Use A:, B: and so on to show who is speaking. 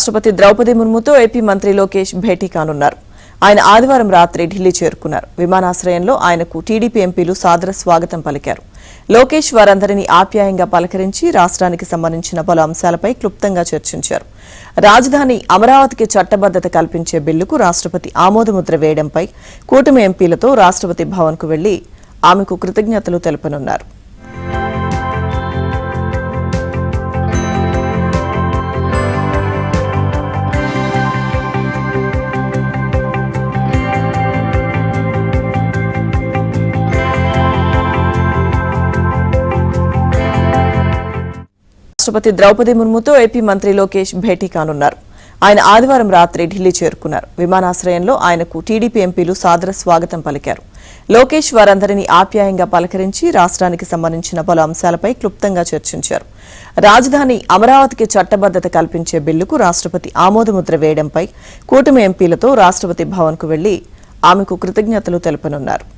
A: రాష్ట్రపతి ద్రౌపది ముర్ముతో ఏపీ మంత్రి లోకేష్ భేటీ కానున్నారు. ఆయన ఆదివారం రాత్రి ఢిల్లీ చేరుకున్నారు. విమానాశ్రయంలో ఆయనకు టీడీపీ ఎంపీలు సాదర స్వాగతం పలికారు. లోకేష్ వారందరినీ ఆప్యాయంగా పలకరించి రాష్ట్రానికి సంబంధించిన పలు అంశాలపై క్లుప్తంగా చర్చించారు. రాజధాని అమరావతికి చట్టబద్దత కల్పించే బిల్లుకు రాష్ట్రపతి ఆమోదముద్ర వేయడంపై కూటమి ఎంపీలతో రాష్ట్రపతి భవన్కు వెళ్లి ఆమెకు కృతజ్ఞతలు తెలుపనున్నారు. రాష్ట్రపతి ద్రౌపది ముర్ముతో ఏపీ మంత్రి లోకేష్ భేటీ కానున్నారు. ఆయన ఆదివారం రాత్రి ఢిల్లీ చేరుకున్నారు. విమానాశ్రయంలో ఆయనకు టీడీపీ ఎంపీలు సాదర స్వాగతం పలికారు. లోకేష్ వారందరినీ ఆప్యాయంగా పలకరించి రాష్ట్రానికి సంబంధించిన పలు అంశాలపై క్లుప్తంగా చర్చించారు. రాజధాని అమరావతికి చట్టబద్దత కల్పించే బిల్లుకు రాష్ట్రపతి ఆమోదముద్ర వేయడంపై కూటమి ఎంపీలతో రాష్ట్రపతి భవన్కు వెళ్లి ఆమెకు కృతజ్ఞతలు తెలుపనున్నారు.